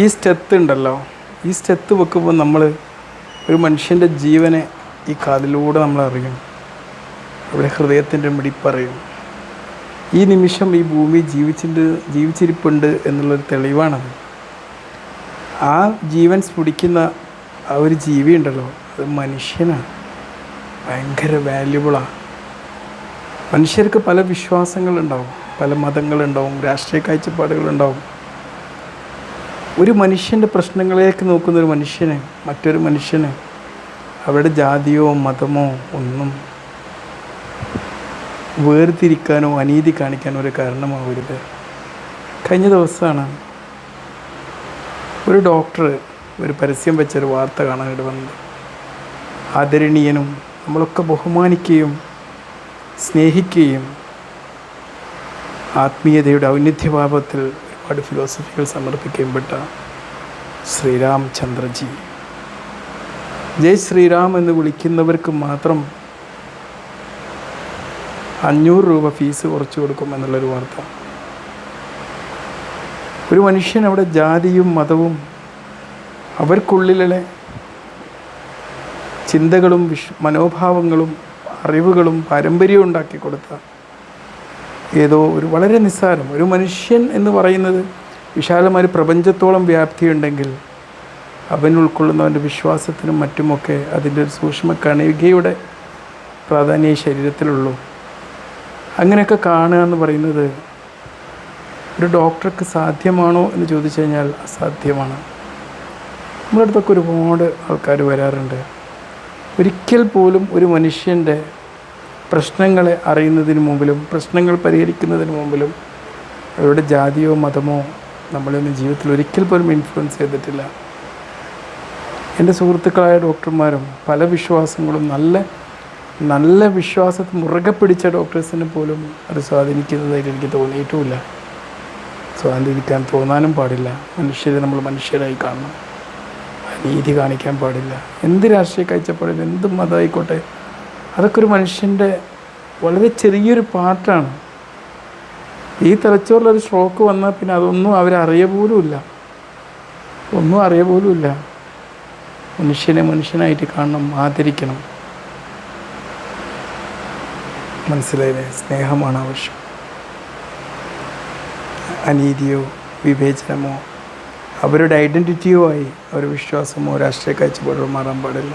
ഈ സ്റ്റെത്ത് ഉണ്ടല്ലോ, ഈ സ്റ്റെത്ത് വെക്കുമ്പോൾ നമ്മൾ ഒരു മനുഷ്യൻ്റെ ജീവനെ ഈ കാതിലൂടെ നമ്മൾ അറിയും. അവിടെ ഹൃദയത്തിൻ്റെ മിടിപ്പറിയും. ഈ നിമിഷം ഈ ഭൂമി ജീവിച്ചിരിപ്പുണ്ട് എന്നുള്ളൊരു തെളിവാണത്. ആ ജീവൻ സ്ഫുടിക്കുന്ന ആ ഒരു ജീവി ഉണ്ടല്ലോ, അത് മനുഷ്യനാണ്. ഭയങ്കര വാല്യുബിളാണ്. മനുഷ്യർക്ക് പല വിശ്വാസങ്ങളുണ്ടാവും, പല മതങ്ങളുണ്ടാവും, രാഷ്ട്രീയ കാഴ്ചപ്പാടുകളുണ്ടാവും. ഒരു മനുഷ്യൻ്റെ പ്രശ്നങ്ങളിലേക്ക് നോക്കുന്ന ഒരു മനുഷ്യന് മറ്റൊരു മനുഷ്യന് അവരുടെ ജാതിയോ മതമോ ഒന്നും വേർതിരിക്കാനോ അനീതി കാണിക്കാനോ ഒരു കാരണമാവരുത്. കഴിഞ്ഞ ദിവസമാണ് ഒരു ഡോക്ടർ ഒരു പരസ്യം വെച്ചൊരു വാർത്ത കാണാനായിട്ട് വന്നത്. ആദരണീയനും നമ്മളൊക്കെ ബഹുമാനിക്കുകയും സ്നേഹിക്കുകയും ആത്മീയതയുടെ ഔന്നത്യഭാവത്തിൽ ഒരുപാട് ഫിലോസഫികൾ സമർപ്പിക്കുകയും പെട്ട ശ്രീരാം ചന്ദ്രജി. ജയ് ശ്രീറാം എന്ന് വിളിക്കുന്നവർക്ക് മാത്രം 500 രൂപ ഫീസ് കുറച്ച് കൊടുക്കുമെന്നുള്ളൊരു വാർത്ത. ഒരു മനുഷ്യൻ അവിടെ ജാതിയും മതവും അവർക്കുള്ളിലെ ചിന്തകളും മനോഭാവങ്ങളും അറിവുകളും പാരമ്പര്യവും ഉണ്ടാക്കി കൊടുത്ത ഏതോ ഒരു വളരെ നിസ്സാരം ഒരു മനുഷ്യൻ എന്ന് പറയുന്നത് വിശാലമായ പ്രപഞ്ചത്തോളം വ്യാപ്തിയുണ്ടെങ്കിൽ അവൻ ഉൾക്കൊള്ളുന്നവൻ്റെ വിശ്വാസത്തിനും മറ്റുമൊക്കെ അതിൻ്റെ ഒരു സൂക്ഷ്മ കണികയുടെ പ്രാധാന്യ ശരീരത്തിലുള്ളൂ. അങ്ങനെയൊക്കെ കാണുക എന്ന് പറയുന്നത് ഒരു ഡോക്ടർക്ക് സാധ്യമാണോ എന്ന് ചോദിച്ചു കഴിഞ്ഞാൽ അസാധ്യമാണ്. നമ്മുടെ അടുത്തൊക്കെ ഒരുപാട് ആൾക്കാർ വരാറുണ്ട്. ഒരിക്കൽ പോലും ഒരു മനുഷ്യൻ്റെ പ്രശ്നങ്ങളെ അറിയുന്നതിന് മുമ്പിലും പ്രശ്നങ്ങൾ പരിഹരിക്കുന്നതിന് മുമ്പിലും അവരുടെ ജാതിയോ മതമോ നമ്മളൊന്നും ജീവിതത്തിൽ ഒരിക്കൽ പോലും ഇൻഫ്ലുവൻസ് ചെയ്തിട്ടില്ല. എൻ്റെ സുഹൃത്തുക്കളായ ഡോക്ടർമാരും പല വിശ്വാസങ്ങളും നല്ല വിശ്വാസത്തെ മുറുകെ പിടിച്ച ഡോക്ടേഴ്സിനെ പോലും അത് സ്വാധീനിക്കുന്നതായിട്ട് എനിക്ക് തോന്നിയിട്ടുമില്ല. സ്വാധീനിക്കാൻ തോന്നാനും പാടില്ല. മനുഷ്യരെ നമ്മൾ മനുഷ്യരായി കാണണം. നീതി കാണിക്കാൻ പാടില്ല. എന്ത് രാഷ്ട്രീയ കാഴ്ചപ്പാടില്ല, എന്ത് മതമായിക്കോട്ടെ, അതൊക്കെ ഒരു മനുഷ്യൻ്റെ വളരെ ചെറിയൊരു പാർട്ടാണ്. ഈ തലച്ചോറിലൊരു സ്ട്രോക്ക് വന്നാൽ പിന്നെ അതൊന്നും അവരറിയ പോലുമില്ല. മനുഷ്യനെ മനുഷ്യനായിട്ട് കാണണം, ആദരിക്കണം. മനസ്സിലായില്ലേ? സ്നേഹമാണ് ആവശ്യം. അനീതിയോ വിവേചനമോ അവരുടെ ഐഡൻറ്റിറ്റിയോ ആയി അവരുടെ വിശ്വാസമോ രാഷ്ട്രീയ കാഴ്ചപ്പാടോ മാറാൻ പാടില്ല.